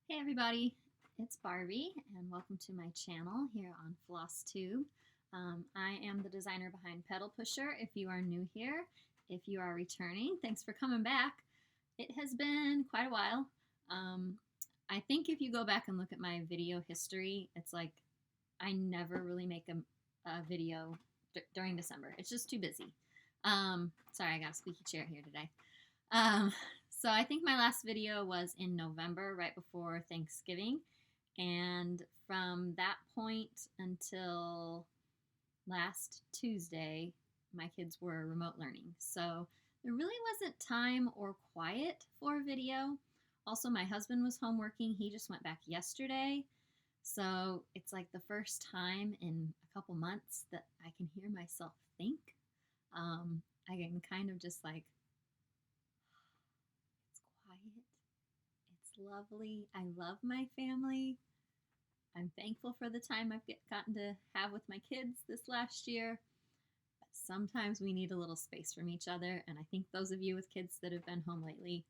Hey everybody, it's Barbie and welcome to my channel here on Flosstube. I am the designer behind Pedal Pusher. If you are new here, if you are returning, thanks for coming back. It has been quite a while. I think if you go back and look at my video history, it's like I never really make a video during December. It's just too busy. Sorry, I got a squeaky chair here today. So I think my last video was in November, right before Thanksgiving. And from that point until last Tuesday, my kids were remote learning. So there really wasn't time or quiet for a video. Also, my husband was home working. He just went back yesterday. So it's like the first time in a couple months that I can hear myself think. I can kind of just like, it's lovely. I love my family. I'm thankful for the time I've gotten to have with my kids this last year. But sometimes we need a little space from each other, and I think those of you with kids that have been home lately,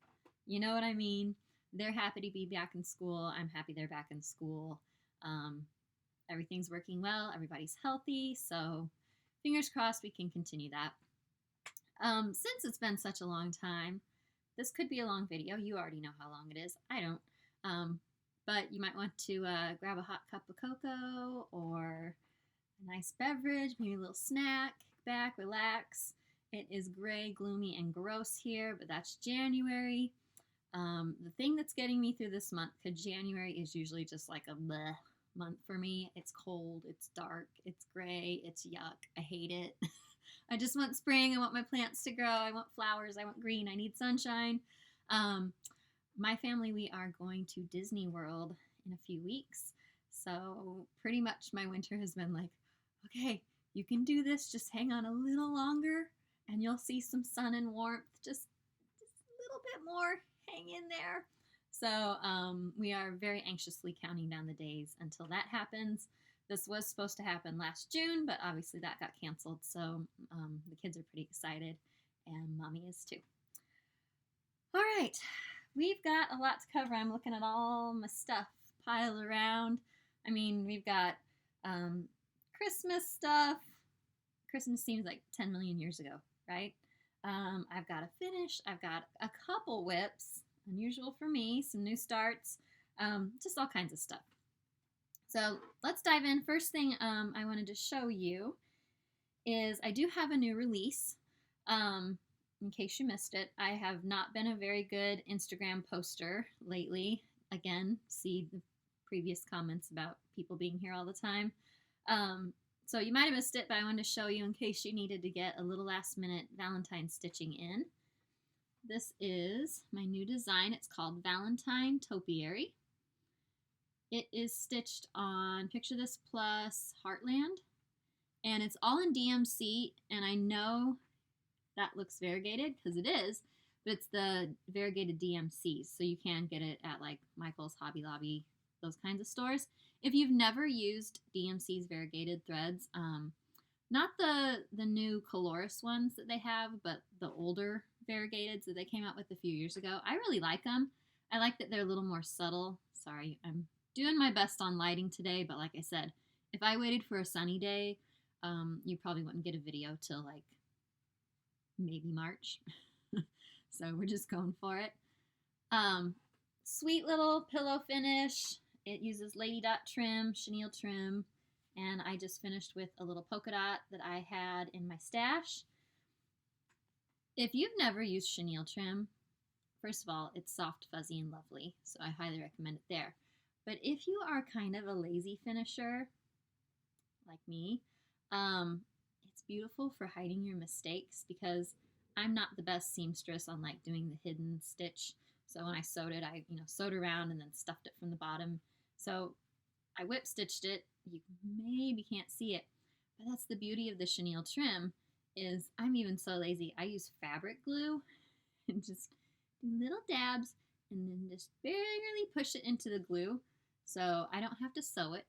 you know what I mean. They're happy to be back in school. I'm happy they're back in school. Everything's working well. Everybody's healthy. So fingers crossed we can continue that. Since it's been such a long time, this could be a long video. You already know how long it is. I don't. But you might want to grab a hot cup of cocoa or a nice beverage, maybe a little snack, kick back, relax. It is gray, gloomy, and gross here, but that's January. The thing that's getting me through this month, because January is usually just like a bleh month for me. It's cold, it's dark, it's gray, it's yuck. I hate it. I just want spring. I want my plants to grow. I want flowers. I want green. I need sunshine. My family, we are going to Disney World in a few weeks. So pretty much my winter has been like, okay, you can do this. Just hang on a little longer and you'll see some sun and warmth. Just a little bit more. Hang in there. So we are very anxiously counting down the days until that happens. This was supposed to happen last June, but obviously that got canceled. So the kids are pretty excited, and Mommy is too. All right, we've got a lot to cover. I'm looking at all my stuff piled around. I mean, we've got Christmas stuff. Christmas seems like 10 million years ago, right? I've got a finish. I've got a couple whips, unusual for me, some new starts, just all kinds of stuff. So let's dive in. First thing I wanted to show you is I do have a new release. In case you missed it, I have not been a very good Instagram poster lately. Again, see the previous comments about people being here all the time. So you might have missed it, but I wanted to show you in case you needed to get a little last minute Valentine stitching in. This is my new design. It's called Valentine Topiary. It is stitched on Picture This Plus Heartland, and it's all in DMC, and I know that looks variegated, because it is, but it's the variegated DMCs, so you can get it at like Michael's, Hobby Lobby, those kinds of stores. If you've never used DMC's variegated threads, not the new Coloris ones that they have, but the older variegateds that they came out with a few years ago, I really like them. I like that they're a little more subtle. Sorry, I'm doing my best on lighting today, but like I said, if I waited for a sunny day, you probably wouldn't get a video till like maybe March. So we're just going for it. Sweet little pillow finish. It uses Lady Dot trim, chenille trim, and I just finished with a little polka dot that I had in my stash. If you've never used chenille trim, first of all, it's soft, fuzzy, and lovely, so I highly recommend it there. But if you are kind of a lazy finisher, like me, it's beautiful for hiding your mistakes, because I'm not the best seamstress on like doing the hidden stitch. So when I sewed it, I sewed around and then stuffed it from the bottom. So I whip stitched it. You maybe can't see it, but that's the beauty of the chenille trim. Is I'm even so lazy. I use fabric glue and just do little dabs and then just barely push it into the glue. So I don't have to sew it.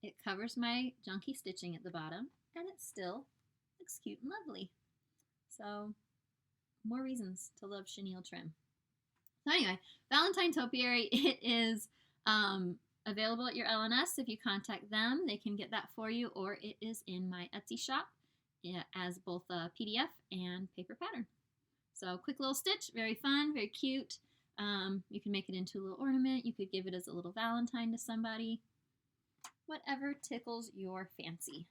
It covers my junky stitching at the bottom, and it still looks cute and lovely. So more reasons to love chenille trim. So anyway, Valentine Topiary, it is Available at your LNS. If you contact them, they can get that for you, or it is in my Etsy shop as both a PDF and paper pattern. So quick little stitch, very fun, very cute. You can make it into a little ornament. You could give it as a little Valentine to somebody. Whatever tickles your fancy.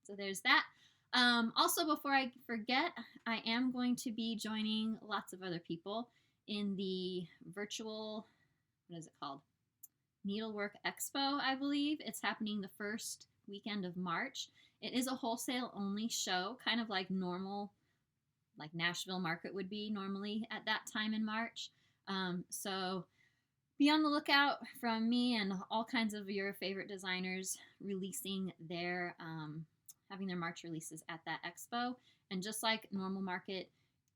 So there's that. Also, before I forget, I am going to be joining lots of other people in the virtual, what is it called? Needlework Expo, I believe. It's happening the first weekend of March. It is a wholesale only show, kind of like normal, like Nashville Market would be normally at that time in March. So be on the lookout from me and all kinds of your favorite designers releasing their, having their March releases at that expo. And just like normal market,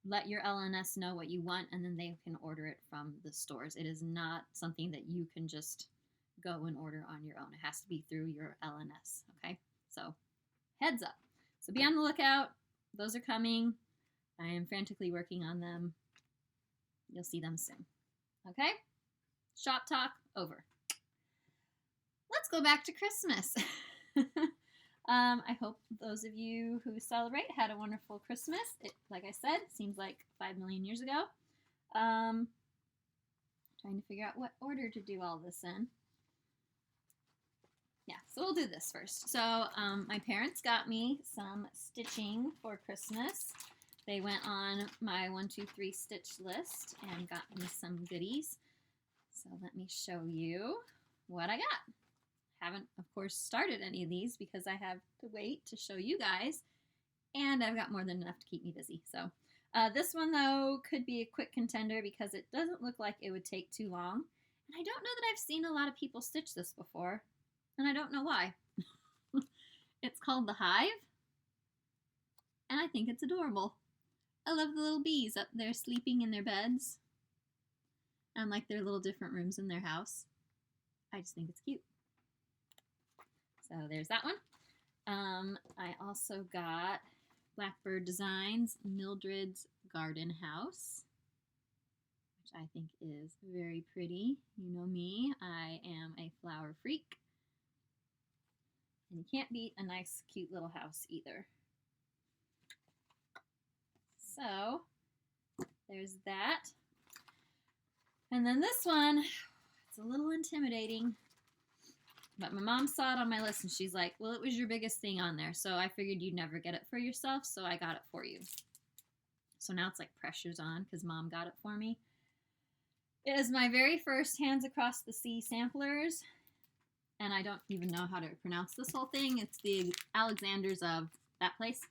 let your LNS know what you want and then they can order it from the stores. It is not something that you can just go and order on your own. It has to be through your LNS, okay? So heads up. So be on the lookout. Those are coming. I am frantically working on them. You'll see them soon. Okay? Shop talk over. Let's go back to Christmas. I hope those of you who celebrate had a wonderful Christmas. It, like I said, seems like 5 million years ago. Trying to figure out what order to do all this in. Yeah, so we'll do this first. So my parents got me some stitching for Christmas. They went on my 1, 2, 3 stitch list and got me some goodies. So let me show you what I got. Haven't, of course, started any of these because I have to wait to show you guys. And I've got more than enough to keep me busy. So this one, though, could be a quick contender because it doesn't look like it would take too long. And I don't know that I've seen a lot of people stitch this before. And I don't know why. It's called The Hive. And I think it's adorable. I love the little bees up there sleeping in their beds. And like their little different rooms in their house. I just think it's cute. So there's that one. I also got Blackbird Designs Mildred's Garden House, which I think is very pretty. You know me, I am a flower freak. And you can't beat a nice, cute little house either. So there's that. And then this one, it's a little intimidating. But my mom saw it on my list and she's like, well, it was your biggest thing on there. So I figured you'd never get it for yourself. So I got it for you. So now it's like pressure's on because mom got it for me. It is my very first Hands Across the Sea samplers. And I don't even know how to pronounce this whole thing. It's the Alexanders of that place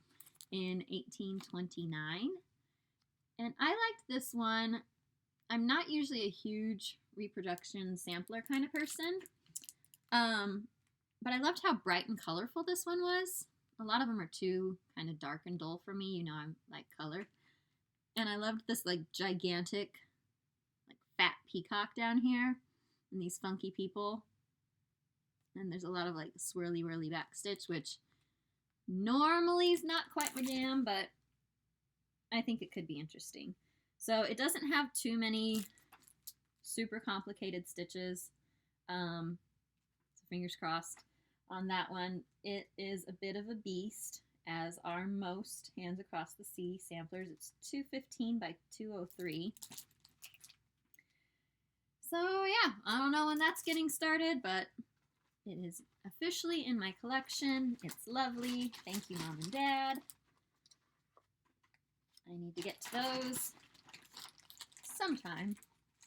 in 1829. And I liked this one. I'm not usually a huge reproduction sampler kind of person. But I loved how bright and colorful this one was. A lot of them are too kind of dark and dull for me. You know, I'm like color. And I loved this like gigantic, like fat peacock down here. And these funky people. And there's a lot of like swirly whirly back stitch, which normally is not quite my jam, but I think it could be interesting. So it doesn't have too many super complicated stitches. So fingers crossed on that one. It is a bit of a beast, as are most Hands Across the Sea samplers. It's 215 by 203. So yeah, I don't know when that's getting started, but it is officially in my collection. It's lovely. Thank you, Mom and Dad. I need to get to those sometime.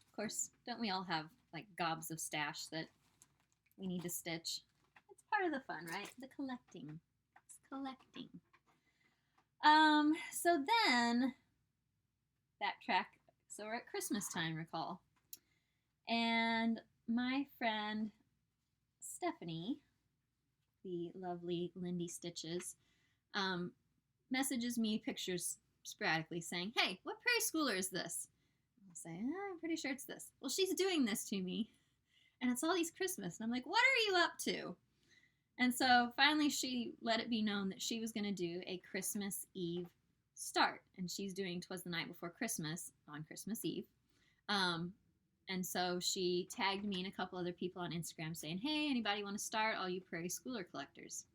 Of course, don't we all have like gobs of stash that we need to stitch? It's part of the fun, right? The collecting. It's collecting. So then, backtrack. So we're at Christmas time, recall. And my friend Stephanie, the lovely Lindy Stitches, messages me pictures sporadically saying, hey, what Prairie Schooler is this? I'll say, I'm pretty sure it's this. Well, she's doing this to me. And it's all these Christmas. And I'm like, what are you up to? And so finally she let it be known that she was going to do a Christmas Eve start. And she's doing 'Twas the Night Before Christmas on Christmas Eve. And so she tagged me and a couple other people on Instagram saying, hey, anybody want to start? All you Prairie Schooler collectors.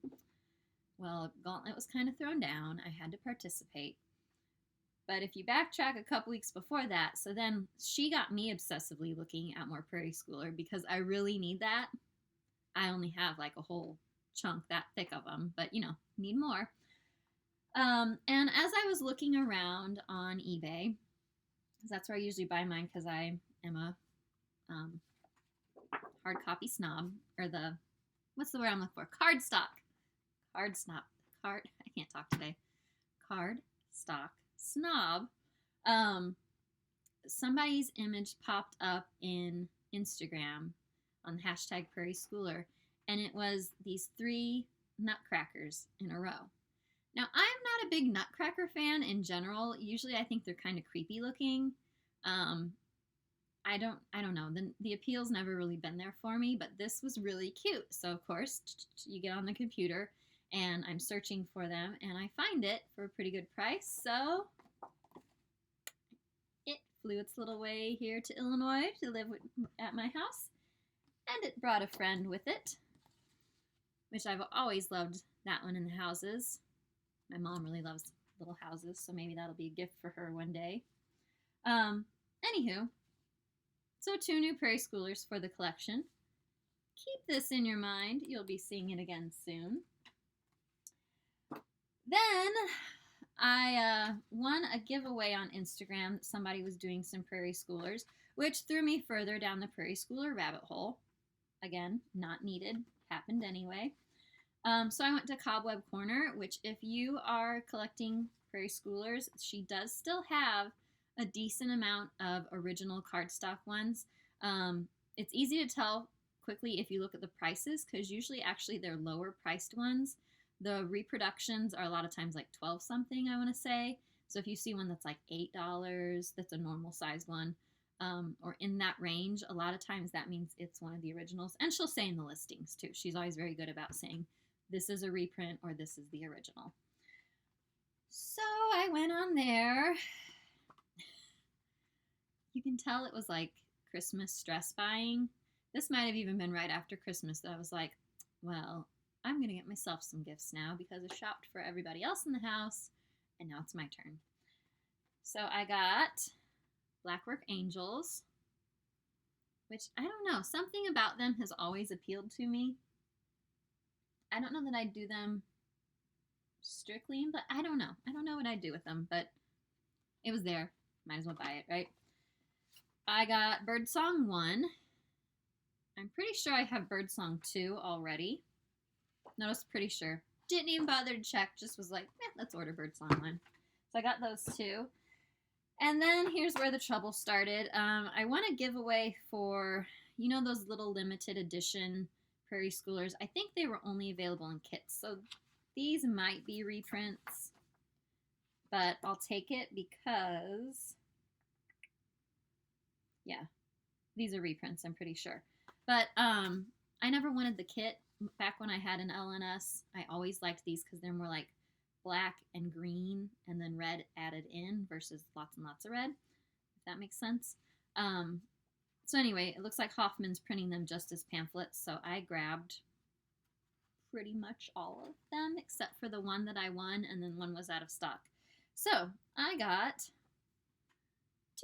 Well, gauntlet was kind of thrown down. I had to participate. But if you backtrack a couple weeks before that, so then she got me obsessively looking at more Prairie Schooler because I really need that. I only have like a whole chunk that thick of them, but you know, need more. And as I was looking around on eBay, because that's where I usually buy mine because I am a hard copy snob, or what's the word I'm looking for? Cardstock. I can't talk today. Cardstock snob. Somebody's image popped up in Instagram on the hashtag Prairie Schooler, and it was these 3 Nutcrackers in a row. Now, I'm not a big Nutcracker fan in general. Usually I think they're kind of creepy looking. I don't know. The appeal's never really been there for me, but this was really cute. So, of course, you get on the computer, and I'm searching for them, and I find it for a pretty good price. So, it flew its little way here to Illinois to live at my house, and it brought a friend with it, which I've always loved that one in the houses. My mom really loves little houses, so maybe that'll be a gift for her one day. Anywho, so 2 new Prairie Schoolers for the collection. Keep this in your mind. You'll be seeing it again soon. Then I won a giveaway on Instagram that somebody was doing some Prairie Schoolers, which threw me further down the Prairie Schooler rabbit hole. Again, not needed. Happened anyway. So I went to Cobweb Corner, which if you are collecting Prairie Schoolers, she does still have a decent amount of original cardstock ones. It's easy to tell quickly if you look at the prices, because usually actually they're lower priced ones. The reproductions are a lot of times like 12 something, I want to say. So if you see one that's like $8, that's a normal size one, or in that range, a lot of times that means it's one of the originals. And she'll say in the listings too. She's always very good about saying this is a reprint or this is the original. So I went on there. You can tell it was like Christmas stress buying. This might have even been right after Christmas that I was like, well, I'm going to get myself some gifts now because I shopped for everybody else in the house, and now it's my turn. So I got Blackwork Angels, which I don't know. Something about them has always appealed to me. I don't know that I'd do them strictly, but I don't know. I don't know what I'd do with them, but it was there. Might as well buy it, right? I got Birdsong 1. I'm pretty sure I have Birdsong 2 already. No, I was pretty sure. Didn't even bother to check. Just was like, let's order Birdsong 1. So I got those 2. And then here's where the trouble started. I won a giveaway for, you know, those little limited edition Prairie Schoolers. I think they were only available in kits. So these might be reprints, but I'll take it because, yeah, these are reprints, I'm pretty sure. But I never wanted the kit. Back when I had an LNS, I always liked these because they're more like black and green and then red added in versus lots and lots of red, if that makes sense. So anyway, it looks like Hoffman's printing them just as pamphlets, so I grabbed pretty much all of them except for the one that I won, and then one was out of stock. So I got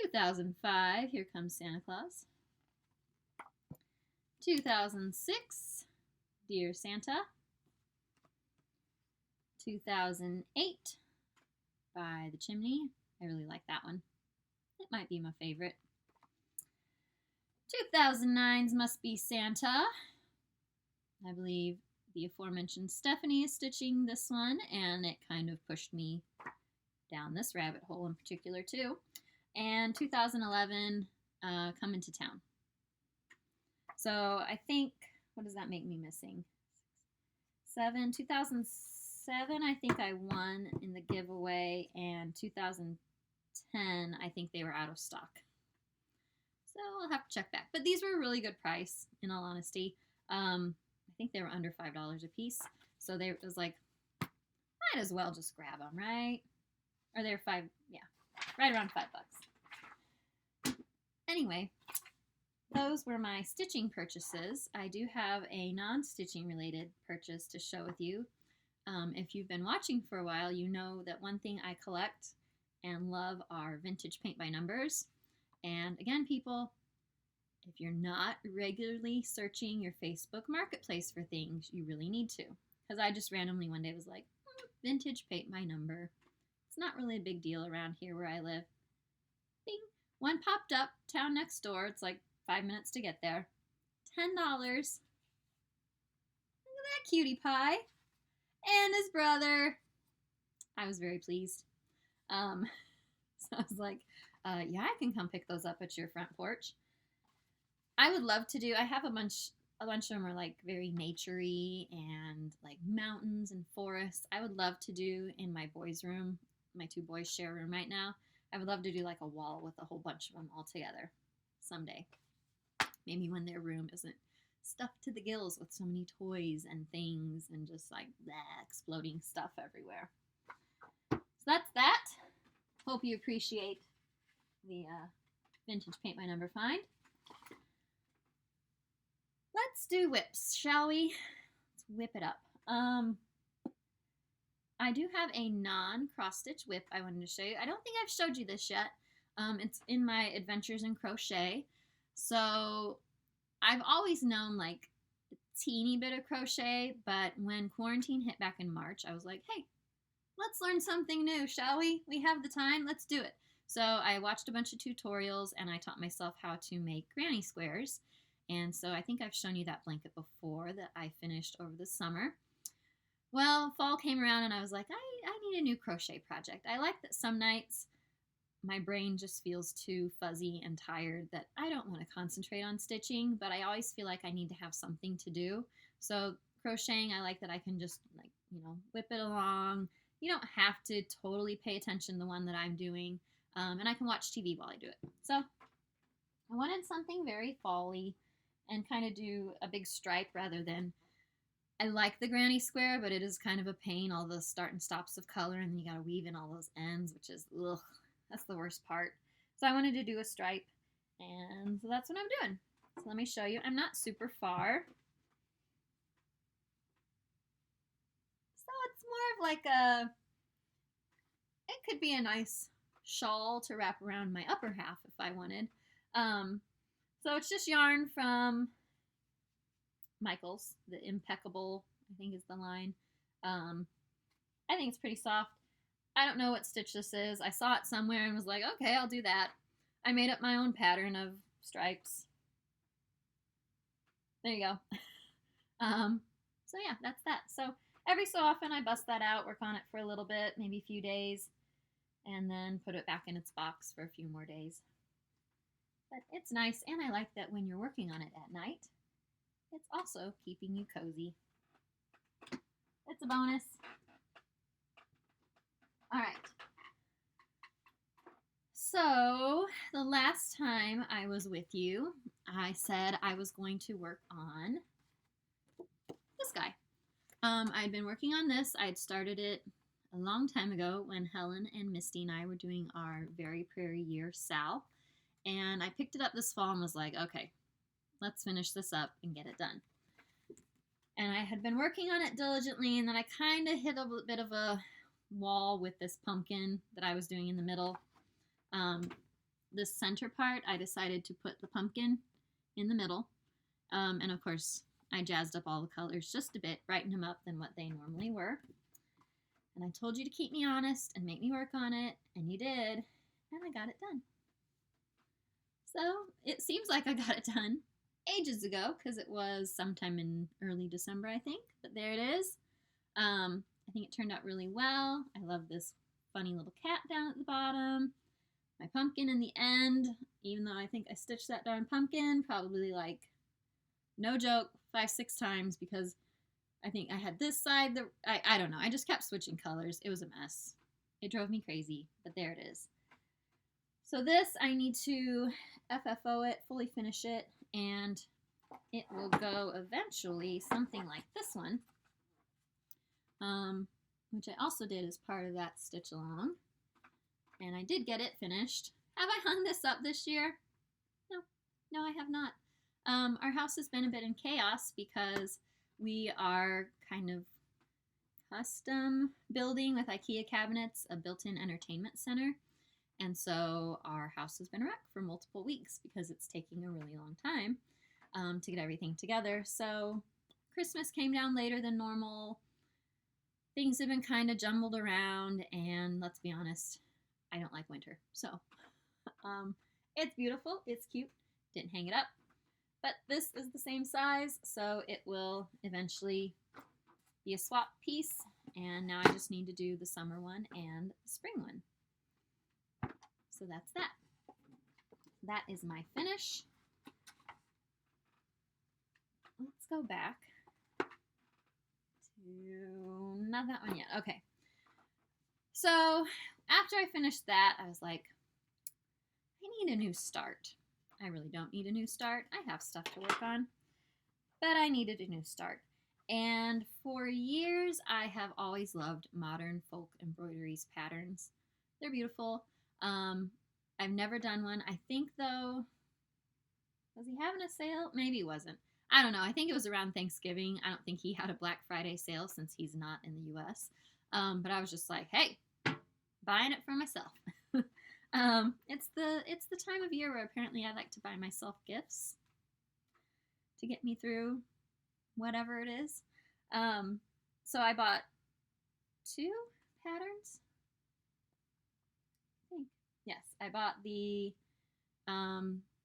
2005, Here Comes Santa Claus. 2006, Dear Santa. 2008, By the Chimney. I really like that one. It might be my favorite. 2009's Must Be Santa. I believe the aforementioned Stephanie is stitching this one, and it kind of pushed me down this rabbit hole in particular too. And 2011, Coming to Town. So I think, what does that make me missing? 2007, I think I won in the giveaway, and 2010, I think they were out of stock. So I'll have to check back. But these were a really good price, in all honesty. I think they were under $5 a piece. So it was like, might as well just grab them, right? Or they were right around $5. Anyway, those were my stitching purchases. I do have a non-stitching related purchase to show with you. If you've been watching for a while, you know that one thing I collect and love are vintage paint by numbers. And again, people, if you're not regularly searching your Facebook marketplace for things, you really need to. Because I just randomly one day was like, vintage paint by number. It's not really a big deal around here where I live. Bing! One popped up, town next door. It's like 5 minutes to get there. $10. Look at that cutie pie. And his brother. I was very pleased. So I was like, yeah, I can come pick those up at your front porch. I would love to do, I have a bunch of them are like very naturey and like mountains and forests. I would love to do in my boys' room. My two boys share a room right now. I would love to do like a wall with a whole bunch of them all together someday. Maybe when their room isn't stuffed to the gills with so many toys and things and just like exploding stuff everywhere. So that's that. Hope you appreciate the vintage paint by number find. Let's do whips, shall we? Let's whip it up. I do have a non-cross-stitch whip I wanted to show you. I don't think I've showed you this yet. It's in my Adventures in Crochet. So I've always known like a teeny bit of crochet, but when quarantine hit back in March, I was like, hey, let's learn something new, shall we? We have the time, let's do it. So I watched a bunch of tutorials and I taught myself how to make granny squares. And so I think I've shown you that blanket before that I finished over the summer. Well, fall came around and I was like, I need a new crochet project. I like that some nights my brain just feels too fuzzy and tired that I don't want to concentrate on stitching, but I always feel like I need to have something to do. So crocheting, I like that I can just like, whip it along. You don't have to totally pay attention to the one that I'm doing. And I can watch TV while I do it. So I wanted something very fall-y and kind of do a big stripe rather than, I like the granny square, but it is kind of a pain, all the start and stops of color, and then you got to weave in all those ends, which is, ugh, that's the worst part. So I wanted to do a stripe, and so that's what I'm doing. So let me show you. I'm not super far. So it's more of like it could be a nice shawl to wrap around my upper half if I wanted. So it's just yarn from Michael's, the Impeccable, I think is the line. I think it's pretty soft. I don't know what stitch this is. I saw it somewhere and was like, okay, I'll do that. I made up my own pattern of stripes. There you go. So yeah, that's that. So every so often I bust that out, work on it for a little bit, maybe a few days, and then put it back in its box for a few more days. But it's nice, and I like that when you're working on it at night, it's also keeping you cozy. It's a bonus. All right. So the last time I was with you, I said I was going to work on this guy. I'd been working on this. I'd started it a long time ago when Helen and Misty and I were doing our very Prairie Year Sal. And I picked it up this fall and was like, okay, let's finish this up and get it done. And I had been working on it diligently, and then I kind of hit a bit of a wall with this pumpkin that I was doing in the middle. This center part, I decided to put the pumpkin in the middle. And of course, I jazzed up all the colors just a bit, brightened them up than what they normally were. And I told you to keep me honest and make me work on it, and you did, and I got it done. So it seems like I got it done ages ago because it was sometime in early December, I think. But there it is. I think it turned out really well. I love this funny little cat down at the bottom. My pumpkin in the end, even though I think I stitched that darn pumpkin probably like, no joke, 5-6 times because I think I had this side. I don't know. I just kept switching colors. It was a mess. It drove me crazy, but there it is. So this, I need to FFO it, fully finish it, and it will go eventually something like this one, which I also did as part of that stitch along. And I did get it finished. Have I hung this up this year? No, I have not. Our house has been a bit in chaos because we are kind of custom building with IKEA cabinets a built-in entertainment center. And so our house has been a wreck for multiple weeks because it's taking a really long time to get everything together. So Christmas came down later than normal. Things have been kind of jumbled around, and let's be honest, I don't like winter. So it's beautiful, it's cute, didn't hang it up. But this is the same size, so it will eventually be a swap piece. And now I just need to do the summer one and the spring one. So that's that. That is my finish. Let's go back to, not that one yet. Okay. So after I finished that, I was like, I need a new start. I really don't need a new start. I have stuff to work on, but I needed a new start. And for years, I have always loved modern folk embroideries patterns. They're beautiful. I've never done one. I think, though, was he having a sale? Maybe he wasn't. I don't know. I think it was around Thanksgiving. I don't think he had a Black Friday sale since he's not in the U.S. But I was just like, hey, buying it for myself. It's the time of year where apparently I like to buy myself gifts to get me through whatever it is. So I bought 2 patterns. I think. Yes, I bought the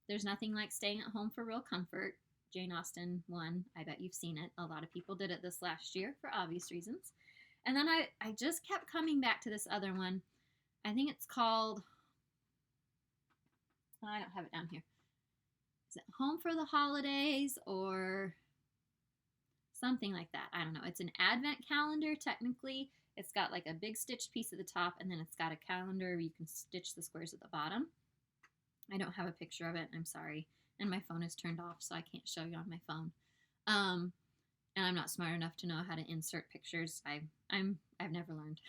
There's Nothing Like Staying at Home for Real Comfort, Jane Austen one. I bet you've seen it. A lot of people did it this last year for obvious reasons. And then I just kept coming back to this other one. I think it's called, I don't have it down here. Is it Home for the Holidays or something like that? I don't know. It's an advent calendar, technically. It's got like a big stitched piece at the top, and then it's got a calendar where you can stitch the squares at the bottom. I don't have a picture of it, I'm sorry. And my phone is turned off, so I can't show you on my phone. And I'm not smart enough to know how to insert pictures. I've never learned.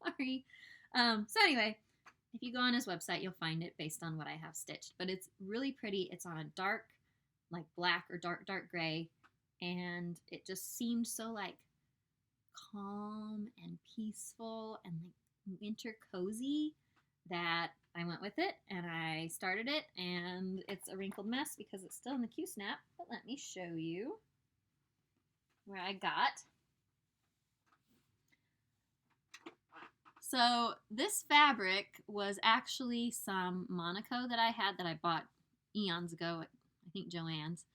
Sorry. So anyway, if you go on his website, you'll find it based on what I have stitched. But it's really pretty. It's on a dark, like black or dark gray. And it just seemed so like calm and peaceful and like winter cozy that I went with it and I started it. And it's a wrinkled mess because it's still in the Q-snap. But let me show you where I got. So this fabric was actually some Monaco that I had that I bought eons ago at, I think, Joann's.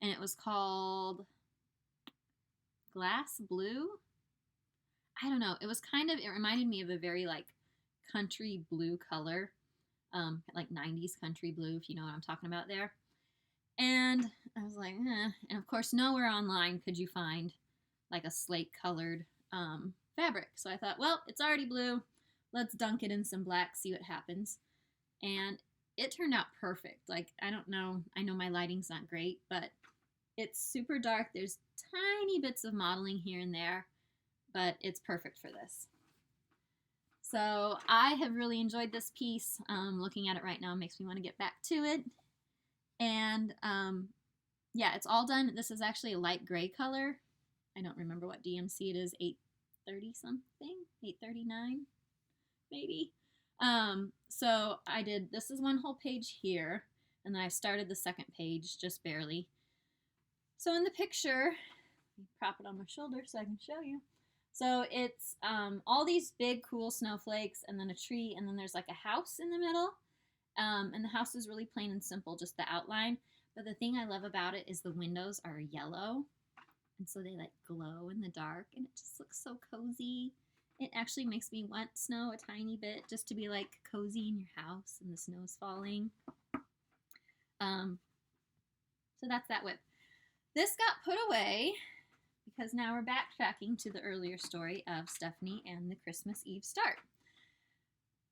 And it was called Glass Blue. I don't know. It was kind of, it reminded me of a very like country blue color. Like 90s country blue, if you know what I'm talking about there. And I was like, eh. And of course, nowhere online could you find like a slate colored fabric. So I thought, well, it's already blue. Let's dunk it in some black, see what happens. And it turned out perfect. Like, I don't know. I know my lighting's not great, but it's super dark. There's tiny bits of modeling here and there, but it's perfect for this. So I have really enjoyed this piece. Looking at it right now makes me want to get back to it. And yeah, it's all done. This is actually a light gray color. I don't remember what DMC it is, 830 something, 839 maybe. So I did, this is one whole page here, and then I started the second page just barely. So in the picture, prop it on my shoulder so I can show you. So it's all these big cool snowflakes and then a tree, and then there's like a house in the middle. And the house is really plain and simple, just the outline. But the thing I love about it is the windows are yellow. And so they like glow in the dark, and it just looks so cozy. It actually makes me want snow a tiny bit, just to be like cozy in your house and the snow's falling. So that's that whip. This got put away because now we're backtracking to the earlier story of Stephanie and the Christmas Eve start.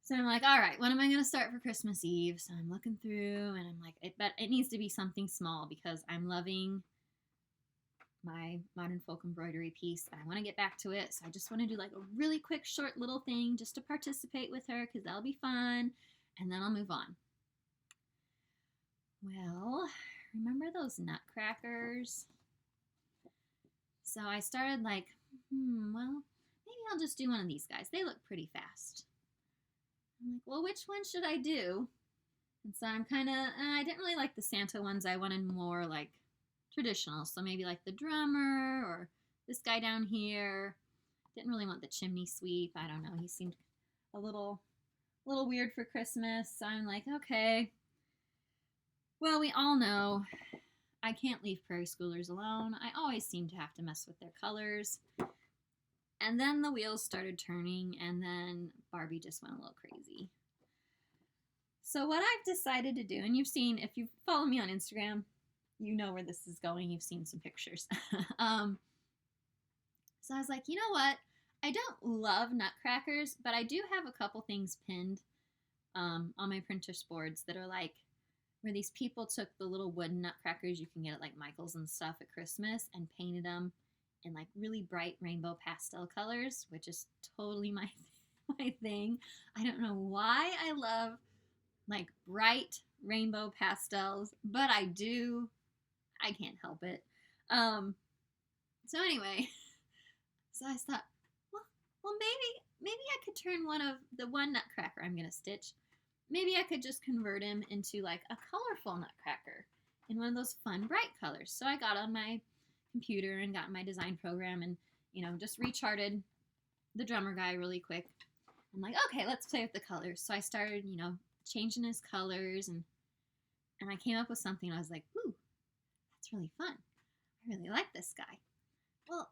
So I'm like, all right, what am I going to start for Christmas Eve? So I'm looking through, and I'm like, but it needs to be something small because I'm loving my modern folk embroidery piece. I want to get back to it, so I just want to do like a really quick, short little thing just to participate with her because that'll be fun, and then I'll move on. Well, remember those Nutcrackers? So I started like, well, maybe I'll just do one of these guys. They look pretty fast. I'm like, well, which one should I do? And so I'm kind of, I didn't really like the Santa ones. I wanted more like traditional. So maybe like the drummer or this guy down here. Didn't really want the chimney sweep. I don't know. He seemed a little weird for Christmas. So I'm like, okay. Well, we all know I can't leave Prairie Schoolers alone. I always seem to have to mess with their colors. And then the wheels started turning, and then Barbie just went a little crazy. So what I've decided to do, and you've seen, if you follow me on Instagram, you know where this is going. You've seen some pictures. So I was like, you know what? I don't love Nutcrackers, but I do have a couple things pinned on my Pinterest boards that are like, where these people took the little wooden Nutcrackers you can get at like Michael's and stuff at Christmas and painted them in like really bright rainbow pastel colors, which is totally my thing. I don't know why I love like bright rainbow pastels, but I do. I can't help it. So anyway, so I thought, well, maybe I could turn one Nutcracker I'm gonna stitch. Maybe I could just convert him into like a colorful Nutcracker in one of those fun bright colors. So I got on my computer and got my design program and, just recharted the drummer guy really quick. I'm like, okay, let's play with the colors. So I started, changing his colors and I came up with something. I was like, ooh, that's really fun. I really like this guy. Well,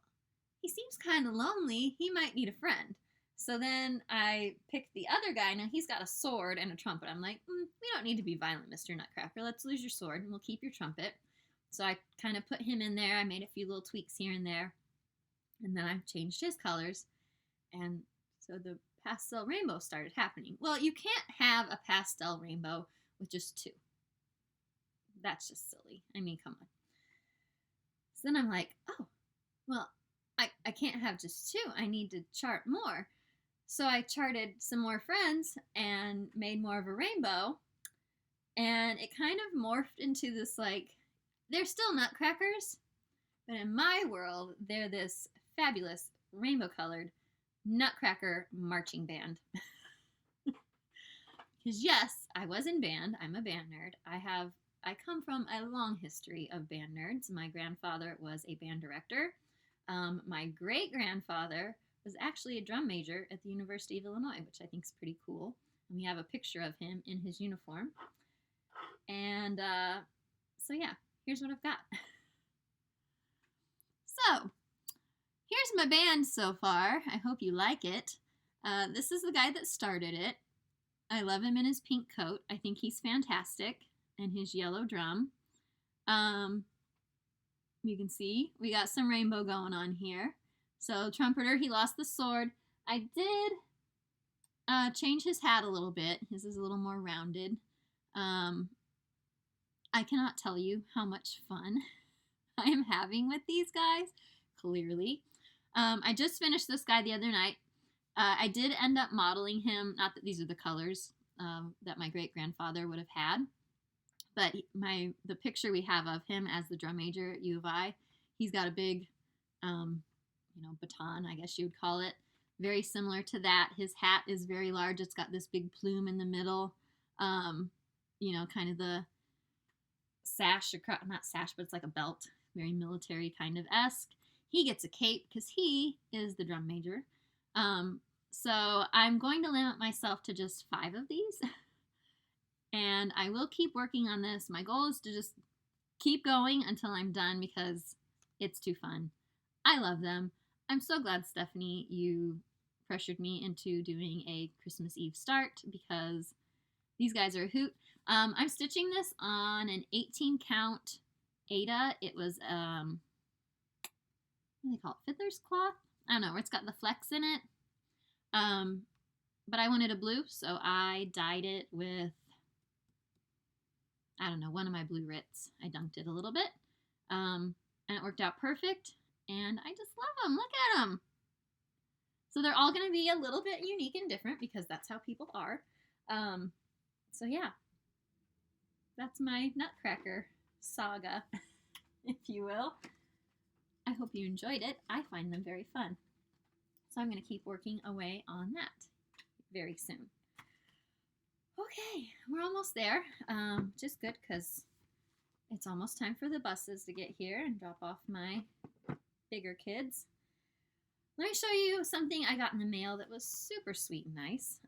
he seems kind of lonely. He might need a friend. So then I picked the other guy. Now he's got a sword and a trumpet. I'm like, we don't need to be violent, Mr. Nutcracker. Let's lose your sword and we'll keep your trumpet. So I kind of put him in there. I made a few little tweaks here and there. And then I changed his colors. And so the pastel rainbow started happening. Well, you can't have a pastel rainbow with just two. That's just silly. I mean, come on. So then I'm like, oh, well, I can't have just two. I need to chart more. So I charted some more friends and made more of a rainbow. And it kind of morphed into this, like, they're still Nutcrackers, but in my world, they're this fabulous rainbow-colored Nutcracker marching band. Because yes, I was in band. I'm a band nerd. I come from a long history of band nerds. My grandfather was a band director. My great-grandfather was actually a drum major at the University of Illinois, which I think is pretty cool. And we have a picture of him in his uniform. And so yeah, here's what I've got. So, here's my band so far. I hope you like it. This is the guy that started it. I love him in his pink coat. I think he's fantastic. And his yellow drum. You can see we got some rainbow going on here. So trumpeter, he lost the sword. I did change his hat a little bit. His is a little more rounded. I cannot tell you how much fun I am having with these guys, clearly. I just finished this guy the other night. I did end up modeling him, not that these are the colors that my great-grandfather would have had, but the picture we have of him as the drum major at U of I, he's got a big, baton, I guess you would call it. Very similar to that. His hat is very large. It's got this big plume in the middle. Kind of the sash, not sash, but it's like a belt. Very military kind of esque. He gets a cape because he is the drum major. So I'm going to limit myself to just 5 of these. And I will keep working on this. My goal is to just keep going until I'm done because it's too fun. I love them. I'm so glad, Stephanie, you pressured me into doing a Christmas Eve start because these guys are a hoot. I'm stitching this on an 18 count Aida. It was, what do they call it? Fiddler's cloth? I don't know, where it's got the flecks in it. But I wanted a blue, so I dyed it with, I don't know, one of my blue Ritz. I dunked it a little bit, and it worked out perfect, and I just love them. Look at them. So they're all going to be a little bit unique and different because that's how people are. So yeah, that's my Nutcracker saga, if you will. I hope you enjoyed it. I find them very fun. So I'm going to keep working away on that very soon. Okay, we're almost there, which is good because it's almost time for the buses to get here and drop off my bigger kids. Let me show you something I got in the mail that was super sweet and nice.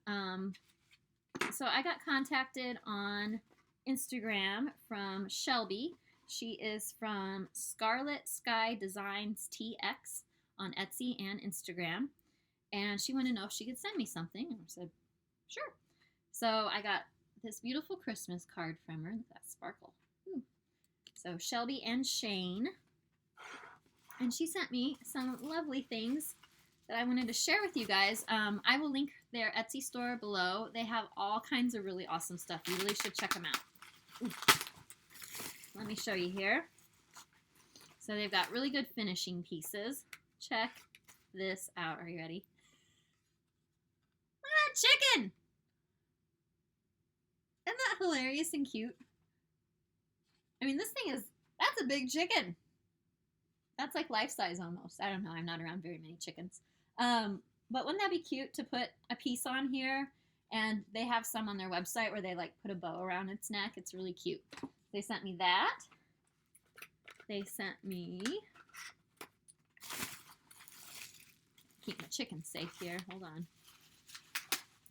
So I got contacted on Instagram from Shelby. She is from Scarlet Sky Designs TX on Etsy and Instagram. And she wanted to know if she could send me something. And I said, sure. So I got this beautiful Christmas card from her. Look at that sparkle. Ooh. So Shelby and Shane. And she sent me some lovely things that I wanted to share with you guys. I will link their Etsy store below. They have all kinds of really awesome stuff. You really should check them out. Ooh. Let me show you here. So they've got really good finishing pieces. Check this out. Are you ready? Look at that chicken! Isn't that hilarious and cute? I mean, this thing is, that's a big chicken. That's like life-size almost. I don't know. I'm not around very many chickens. But wouldn't that be cute to put a piece on here? And they have some on their website where they like put a bow around its neck. It's really cute. They sent me that. They sent me... Keep my chickens safe here. Hold on.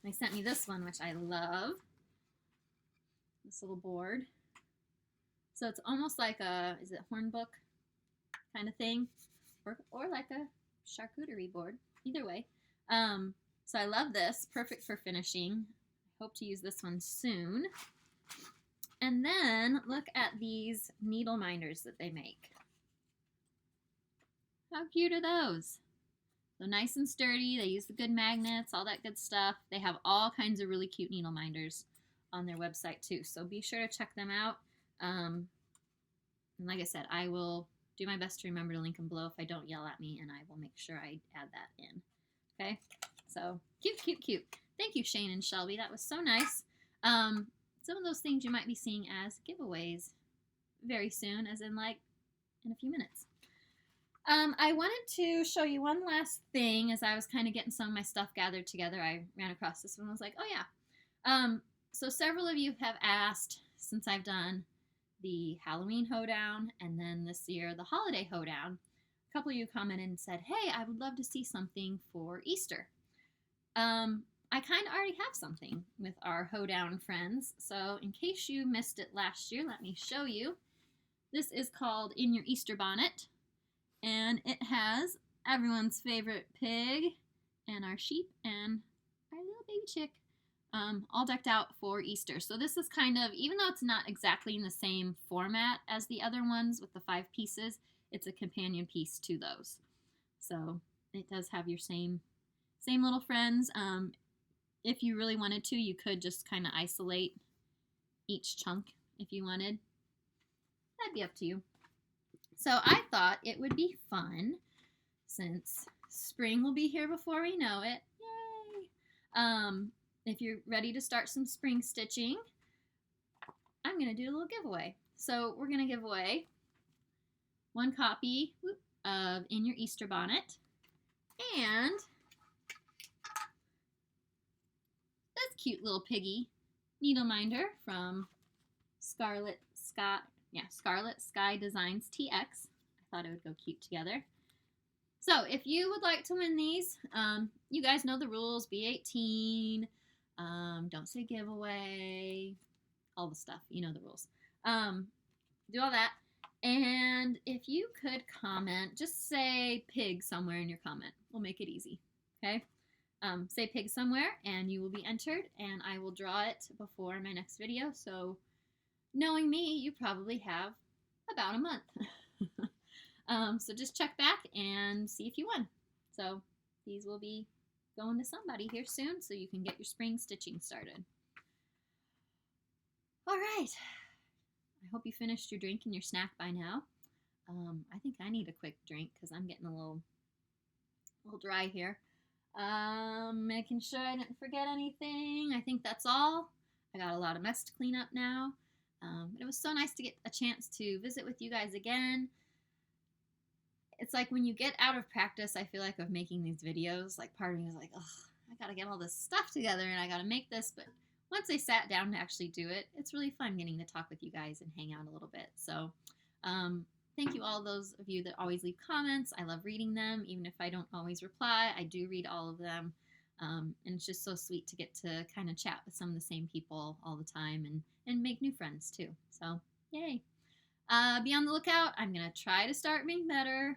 They sent me this one, which I love. This little board. So it's almost like a, is it hornbook kind of thing? Or like a charcuterie board. Either way. So I love this. Perfect for finishing. I hope to use this one soon. And then look at these needle minders that they make. How cute are those? So nice and sturdy. They use the good magnets, all that good stuff. They have all kinds of really cute needle minders on their website too. So be sure to check them out. And like I said, I will do my best to remember to link them below if I don't yell at me, and I will make sure I add that in. Okay? So cute, cute, cute. Thank you, Shane and Shelby. That was so nice. Some of those things you might be seeing as giveaways very soon, as in like in a few minutes. I wanted to show you one last thing as I was kind of getting some of my stuff gathered together. I ran across this one and was like, oh yeah. So several of you have asked since I've done the Halloween hoedown and then this year the holiday hoedown. A couple of you commented and said, hey, I would love to see something for Easter. I kind of already have something with our hoedown friends. So in case you missed it last year, let me show you. This is called In Your Easter Bonnet. And it has everyone's favorite pig and our sheep and our little baby chick all decked out for Easter. So this is kind of, even though it's not exactly in the same format as the other ones with the 5 pieces, it's a companion piece to those. So it does have your same little friends. If you really wanted to, you could just kind of isolate each chunk if you wanted. That'd be up to you. So I thought it would be fun, since spring will be here before we know it. Yay! If you're ready to start some spring stitching, I'm going to do a little giveaway. So we're going to give away one copy of In Your Easter Bonnet and this cute little piggy needle minder from Scarlet Sky Designs TX. I thought it would go cute together. So if you would like to win these, you guys know the rules. Be 18. Don't say giveaway. All the stuff. You know the rules. Do all that. And if you could comment, just say pig somewhere in your comment. We'll make it easy. Okay? Say pig somewhere and you will be entered, and I will draw it before my next video. So knowing me, you probably have about a month. So just check back and see if you won. So these will be going to somebody here soon, so you can get your spring stitching started. All right. I hope you finished your drink and your snack by now. I think I need a quick drink because I'm getting a little dry here. Making sure I didn't forget anything. I think that's all. I got a lot of mess to clean up now. But it was so nice to get a chance to visit with you guys again. It's like when you get out of practice, I feel like, of making these videos, like part of me is like, oh, I gotta get all this stuff together and I gotta make this. But once I sat down to actually do it, it's really fun getting to talk with you guys and hang out a little bit. So thank you, all those of you that always leave comments. I love reading them. Even if I don't always reply, I do read all of them. And it's just so sweet to get to kind of chat with some of the same people all the time and make new friends too. So yay. Be on the lookout. I'm going to try to start being better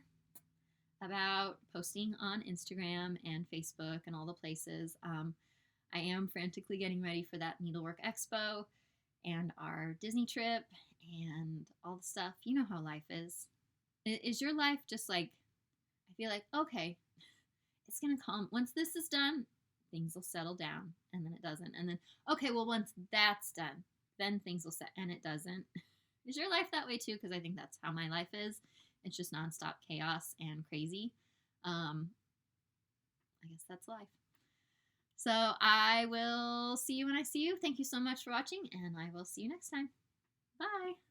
about posting on Instagram and Facebook and all the places. I am frantically getting ready for that Needlework Expo and our Disney trip and all the stuff. You know how life is. Is your life just like, I feel like, okay, it's going to calm. Once this is done, things will settle down. And then it doesn't. And then, okay, well, once that's done, then things will set. And it doesn't. Is your life that way too? Because I think that's how my life is. It's just nonstop chaos and crazy. I guess that's life. So I will see you when I see you. Thank you so much for watching, and I will see you next time. Bye.